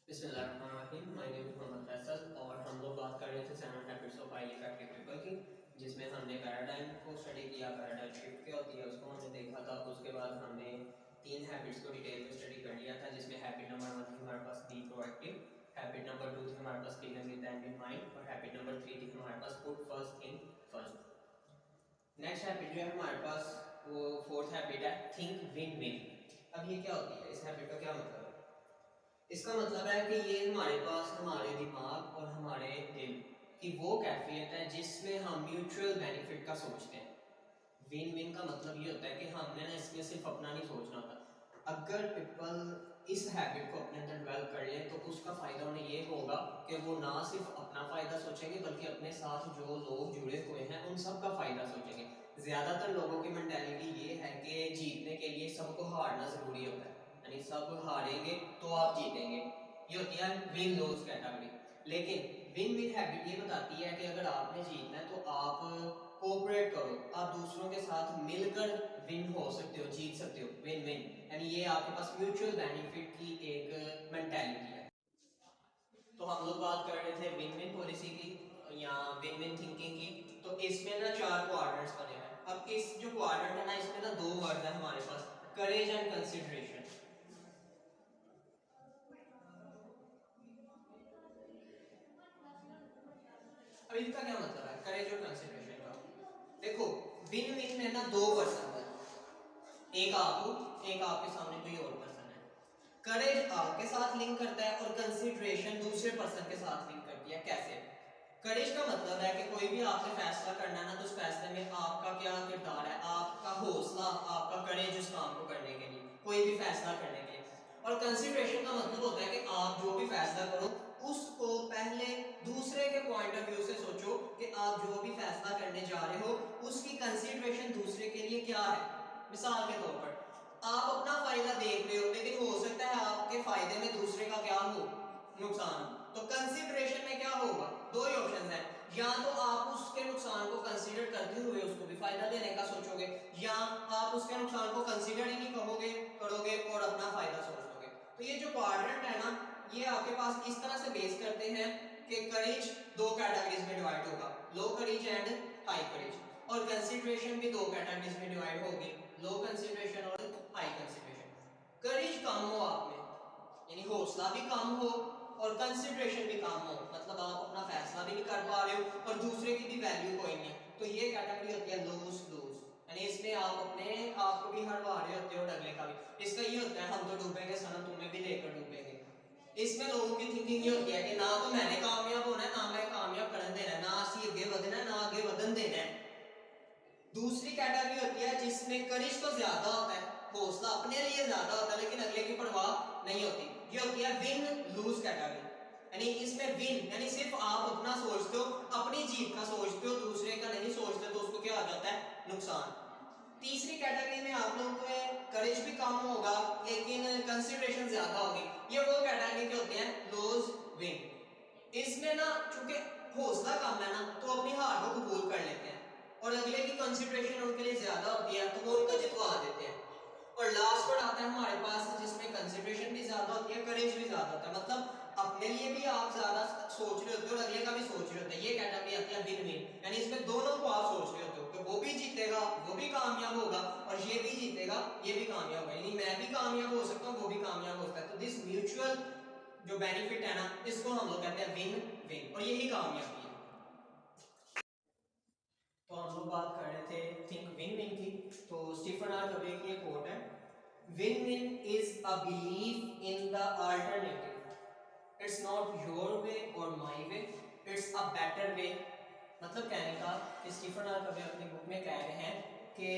बिस्मिल्लाहिर्रहमानिर्रहीम। My name is Mohammad Faisal और हम लोग बात कर रहे थे 7 habits of highly effective people की, जिसमें हमने पैराडाइम को स्टडी किया। पैराडाइम शिफ्ट क्या होती है उसको हमने देखा था। उसके बाद हमने 3 हैबिट्स को डिटेल में स्टडी कर लिया था, जिसमें हैबिट नंबर 1 थी हमारे पास बी प्रोएक्टिव, हैबिट नंबर 2 थी हमारे पास living with end in mind, और हैबिट नंबर 3 थी हमारे पास put first thing first. Next habit जो है हमारे पास वो फोर्थ हैबिट है थिंक विन विन। अब ये क्या होती है, इस हैबिट का क्या मतलब है? इसका मतलब है कि ये हमारे पास हमारे दिमाग और हमारे दिल की वो कैफियत है जिसमें हम म्यूचुअल बेनिफिट का सोचते हैं। विन विन का मतलब ये होता है कि हमने ना इसमें सिर्फ अपना नहीं सोचना था। अगर पीपल इस हैबिट को अपने अंदर डेवलप कर लें तो उसका फ़ायदा उन्हें ये होगा कि वो ना सिर्फ अपना फ़ायदा सोचेंगे बल्कि अपने साथ जो लोग जुड़े हुए हैं उन सब का फ़ायदा सोचेंगे। ज़्यादातर लोगों की मेंटालिटी ये है कि जीतने के लिए सबको हारना ज़रूरी होता है, यानी सब हारेंगे तो आप जीतेंगे। ये होती है विन लॉस कैटेगरी। लेकिन विन विन हैबिट ये बताती है कि अगर आपने जीतना है तो आप कोऑपरेट करो, आप दूसरों के साथ मिलकर विन हो सकते हो, जीत सकते हो, विन विन। यानी ये आपके पास म्यूचुअल बेनिफिट की एक मेंटालिटी है। तो हम लोग बात कर रहे थे विन विन पॉलिसी की या विन विन थिंकिंग की। तो इसमें ना 4 क्वाड्रेंट्स बने हैं। अब इस जो क्वाड्रेंट है ना, इसमें ना 2 वर्ड है हमारे पास, करेज एंड कंसिडरेशन। अब इनका क्या मतलब है करेज और कंसिडरेशन का? देखो, विन विन में ना 2 पर्सन है, एक आप हो, एक आपके सामने कोई और पर्सन है। करेज आपके साथ लिंक करता है और कंसिडरेशन दूसरे पर्सन के साथ लिंक करती है। कैसे? करेज का मतलब है कि कोई भी आपने फैसला करना है ना, तो उस फैसले में आपका क्या किरदार है, आपका हौसला, आपका करेज उस काम को करने के लिए, कोई भी फैसला करने के लिए। और कंसिडरेशन का मतलब होता है कि आप जो भी फैसला करो उसको पहले दूसरे के पॉइंट ऑफ व्यू से सोचो कि आप जो भी फैसला करने जा रहे हो उसकी कंसिडरेशन दूसरे के लिए क्या है। मिसाल के तौर पर आप अपना फायदा देख रहे हो, लेकिन हो सकता है आपके फायदे में दूसरे का क्या हो, नुकसान। तो कंसिडरेशन में क्या होगा? 2 ही ऑप्शन है, या तो आप उसके नुकसान को कंसीडर करते हुए उसको भी फायदा देने का सोचोगे, या आप उसके नुकसान को कंसीडर ही नहीं करोगे और अपना फायदा सोच लोगे। तो ये जो क्वाड्रेंट है ना, ये आपके पास इस तरह से बेस करते हैं कि करेज 2 कैटेगरीज में डिवाइड होगा, लो करेज एंड हाई करेज। और कंसिडरेशन भी 2 कैटेगरीज में डिवाइड होगी, लो कंसिडरेशन और हाई कंसिडरेशन। करेज कम हो आप में, यानी हौसला भी कम हो और कंसिडरेशन भी कम हो, मतलब आप अपना फैसला भी नहीं कर पा रहे हो और दूसरे की भी वैल्यू कोई नहीं है, तो ये कैटेगरी होती है लूज लूज। यानी इसमें आप अपने आप को भी हरवा रहे होते हो और अगले का भी। इसका ये होता है हम तो डूबेंगे सनम, तुम्हें भी लेकर डूबेंगे। इसमें लोगों की थिंकिंग ये होती है कि ना तो मैंने कामयाब होना है, ना मैं कामयाब करने देना है, ना असी अगे वधना है, ना आगे वधन देना है। दूसरी कैटेगरी होती है जिसमें करिश तो ज्यादा होता है, हौसला अपने लिए ज्यादा होता है लेकिन अगले की परवाह नहीं होती। ये होती है विन लूज कैटेगरी। यानी इसमें विन यानी सिर्फ आप अपना सोचते हो, अपनी जीत का सोचते हो, दूसरे का नहीं सोचते, तो उसको क्या आ जाता है, नुकसान। तीसरी कैटेगरी में आप लोगों में करेज भी कम होगा लेकिन कंसिडरेशन ज्यादा होगी। ये वो कैटेगरी के होते हैं लूज विन। इसमें ना चूंकि हौसला कम है ना, तो अपनी हार को कबूल कर लेते हैं और अगले की कंसिडरेशन उनके लिए ज्यादा होती है, तो वो उनको जितवा देते हैं। और लास्ट वर्ड आता है हमारे पास जिसमें कंसिडरेशन भी ज्यादा होती है, करेज भी ज्यादा होता है, मतलब अपने लिए भी आप ज्यादा सोच रहे होते हो और अगले का भी सोच रहे होते हैं। ये कैटेगरी आती है विन विन, यानी इसमें दोनों को आप सोच रहे होते हो कि वो भी जीतेगा, वो भी कामयाब होगा, और ये भी जीतेगा, ये भी कामयाब होगा, यानी मैं भी कामयाब हो सकता हूँ, वो भी कामयाब हो सकता है। तो दिस म्यूचुअल जो बेनिफिट है ना, इसको हम लोग कहते हैं विन विन, और यही कामयाबी है। तो हम लोग बात कर रहे थे थिंक विन विन की। तो स्टीफन आर कवे की एक कोट है, win win is a belief in the alternative, it's not your way और my way, it's a better way. मतलब कहने का कि स्टीफन आर कवे अपनी बुक में कह रहे हैं कि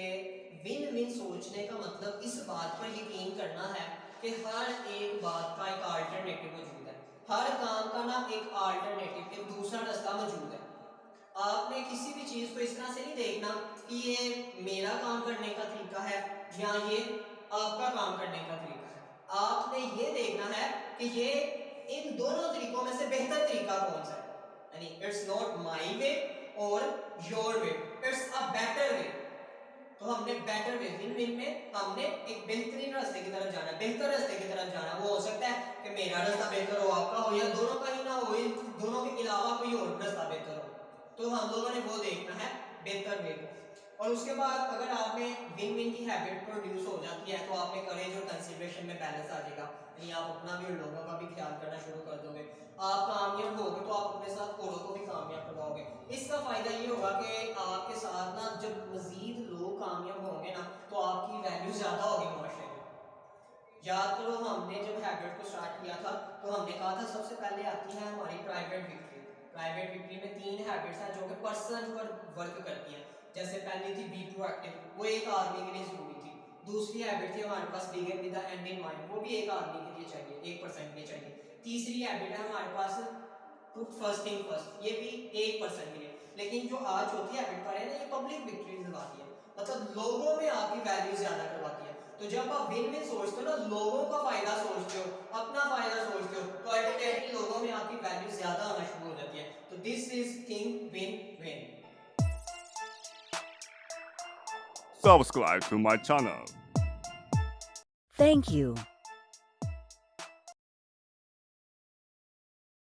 विन विन सोचने का मतलब इस बात पर यकीन करना है कि हर एक बात का एक अल्टरनेटिव मौजूद है, हर काम का ना एक अल्टरनेटिव, एक दूसरा रास्ता मौजूद है। आपने किसी भी चीज को इस तरह से नहीं देखना कि ये मेरा काम करने का तरीका है या ये आपका काम करने का तरीका है। आपने ये देखना है कि ये इन दोनों तरीकों में से बेहतर तरीका कौन सा है। यानी इट्स नॉट माय वे और your way, it's a better वे। तो हमने बेटर वे विन विन में हमने एक बेहतरीन रास्ते की तरफ जाना है, बेहतर रास्ते की तरफ जाना है। वो हो सकता है कि मेरा रास्ता बेहतर हो, आपका हो, या दोनों का ही ना हो, दोनों के अलावा कोई और रास्ता बेहतर हो। तो हम लोगों ने वो देखना है बेहतर वे को। और उसके बाद अगर आप में विन विन की हैबिट प्रोड्यूस हो जाती है तो आप में करेज और कंसिडरेशन में बैलेंस आ जाएगा, यानी आप अपना भी और लोगों का भी ख्याल करना शुरू कर दोगे। आप कामयाब होगे तो आप अपने साथ औरों को भी कामयाब करवाओगे। इसका फायदा ये होगा कि आपके साथ ना जब मजीद लोग कामयाब होंगे ना तो आपकी वैल्यू ज्यादा होगी माशरे में। याद करो हमने जब हैबिट को स्टार्ट किया था तो हमने कहा था सबसे पहले आती है हमारी प्राइवेट विक्ट्री। प्राइवेट विक्ट्री में 3 हैबिट्स हैं जो कि पर्सन पर वर्क करती हैं। जैसे पहली थी बी प्रोएक्टिव, वो एक आदमी के लिए जरूरी थी। दूसरी हैबिट थी हमारे पास begin with the end in mind, वो भी एक आदमी के लिए चाहिए, 1% के लिए चाहिए। तीसरी हैबिट है हमारे पास पुट फर्स्ट थिंग फर्स्ट, ये भी 1% के लिए। लेकिन जो आज चौथी हैबिट पर है ना, ये पब्लिक विक्ट्री दिलवाती है, मतलब लोगों में आपकी वैल्यू ज्यादा करवाती है। तो जब आप विन विन सोचते हो ना, लोगों का फायदा सोचते हो, अपना फायदा सोचते हो, तो अल्टीमेटली लोगों में आपकी वैल्यू ज्यादा आना शुरू हो जाती है। तो this is thing win win. Subscribe to my channel. Thank you.